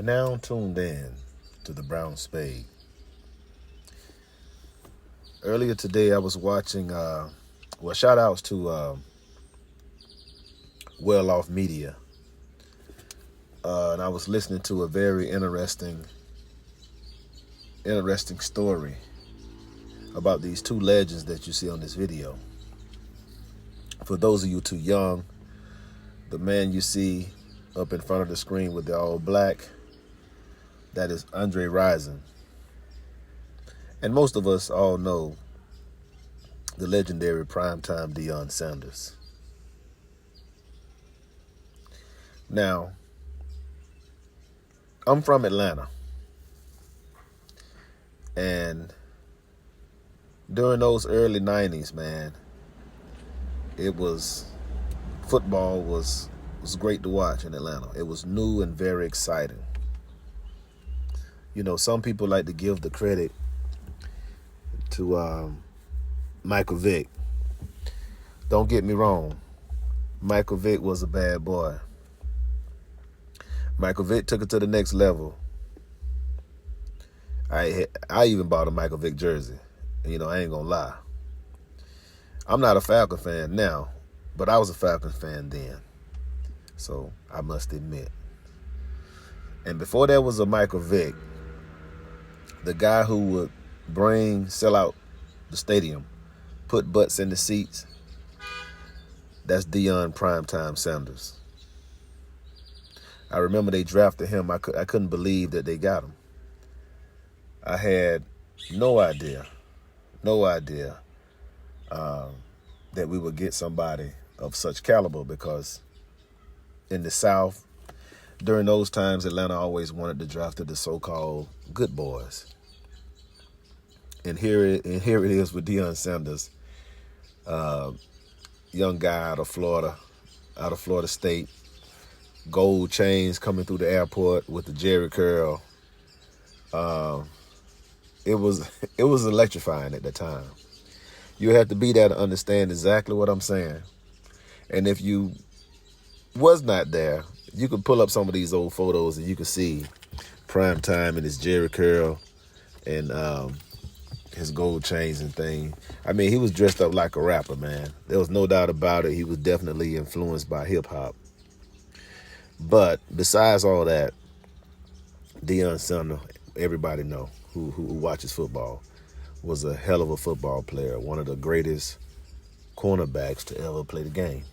now tuned in to the Brown Spade. Earlier today, I was watching, shout outs to Well Off Media. And I was listening to a very interesting story about these two legends that you see on this video. For those of you too young, the man you see up in front of the screen with the all black, that is Andre Rison. And most of us all know the legendary primetime Deion Sanders. Now, I'm from Atlanta. And during those early 90s, man, football was great to watch in Atlanta. It was new and very exciting. You know, some people like to give the credit to Michael Vick. Don't get me wrong. Michael Vick was a bad boy. Michael Vick took it to the next level. I even bought a Michael Vick jersey. You know, I ain't gonna lie. I'm not a Falcon fan now, but I was a Falcon fan then. So I must admit. And before there was a Michael Vick, the guy who would sell out the stadium, put butts in the seats, that's Deion Primetime Sanders. I remember they drafted him. I couldn't believe that they got him. I had no idea that we would get somebody of such caliber, because in the South, during those times, Atlanta always wanted to draft the so-called good boys. And here it is with Deion Sanders, young guy out of Florida State, gold chains coming through the airport with the Jerry curl. It was electrifying at the time. You had to be there to understand exactly what I'm saying. And if you was not there, you could pull up some of these old photos and you could see Prime Time and his Jerry curl and his gold chains and thing. I mean, he was dressed up like a rapper, man. There was no doubt about it. He was definitely influenced by hip hop. But besides all that, Deion Sanders, everybody know who watches football, was a hell of a football player, one of the greatest cornerbacks to ever play the game.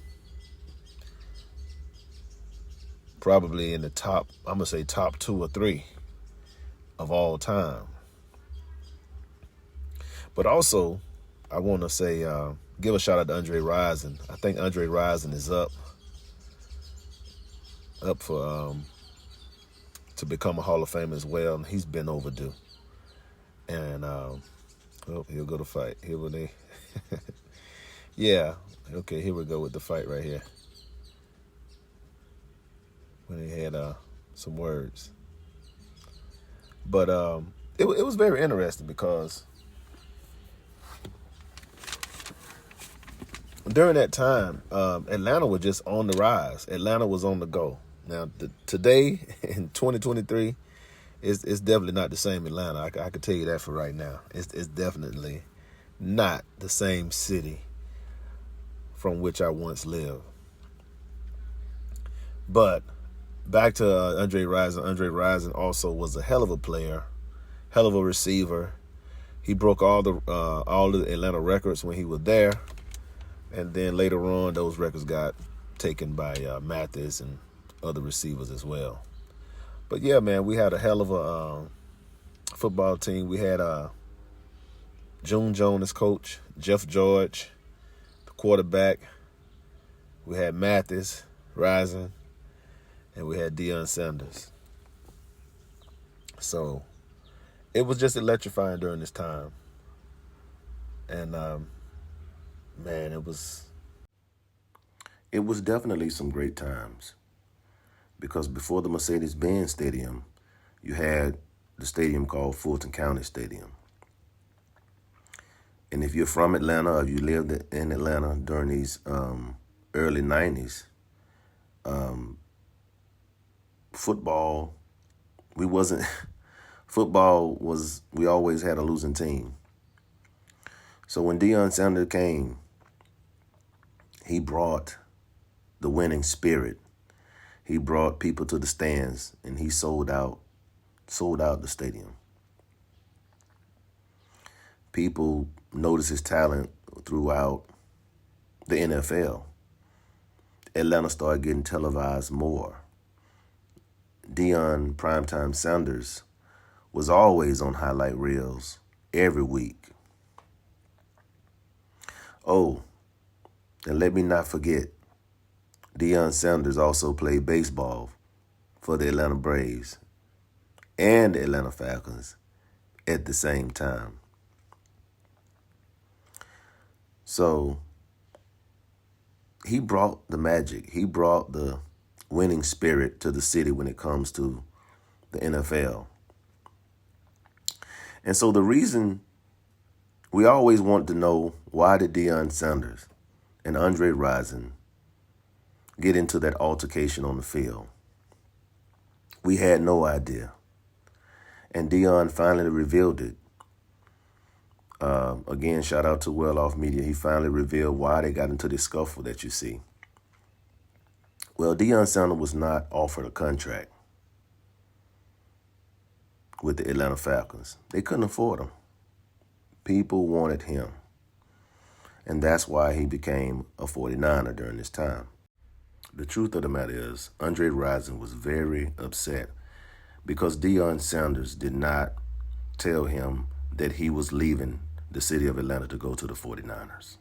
Probably in the top 2 or 3 of all time. But also, I want to say, give a shout out to Andre Rison. I think Andre Rison is up for to become a Hall of Famer as well. And he's been overdue. And he'll go to fight. Here when they, yeah. Okay, here we go with the fight right here. When they had some words. But it was very interesting because during that time, Atlanta was just on the rise. Atlanta was on the go. Now, today, in 2023, it's definitely not the same Atlanta. I can tell you that for right now. It's definitely not the same city from which I once lived. But back to Andre Rison. Andre Rison also was a hell of a player, hell of a receiver. He broke all the Atlanta records when he was there. And then later on, those records got taken by Mathis and other receivers as well. But yeah, man, we had a hell of a football team. We had June Jones as coach, Jeff George, the quarterback. We had Mathis, Rison, and we had Deion Sanders. So it was just electrifying during this time. And man, it was definitely some great times. Because before the Mercedes-Benz Stadium, you had the stadium called Fulton County Stadium. And if you're from Atlanta or you lived in Atlanta during these early 90s, football we wasn't, football was, we always had a losing team. So when Deion Sanders came, he brought the winning spirit. He brought people to the stands, and he sold out the stadium. People noticed his talent throughout the NFL. Atlanta started getting televised more. Deion Primetime Sanders was always on highlight reels every week. Oh, and let me not forget, Deion Sanders also played baseball for the Atlanta Braves and the Atlanta Falcons at the same time. So he brought the magic. He brought the winning spirit to the city when it comes to the NFL. And so the reason we always want to know, why did Deion Sanders and Andre Rison get into that altercation on the field? We had no idea. And Deion finally revealed it. Again, shout out to Well Off Media. He finally revealed why they got into this scuffle that you see. Well, Deion Sanders was not offered a contract with the Atlanta Falcons. They couldn't afford him. People wanted him. And that's why he became a 49er during this time. The truth of the matter is, Andre Rison was very upset because Deion Sanders did not tell him that he was leaving the city of Atlanta to go to the 49ers.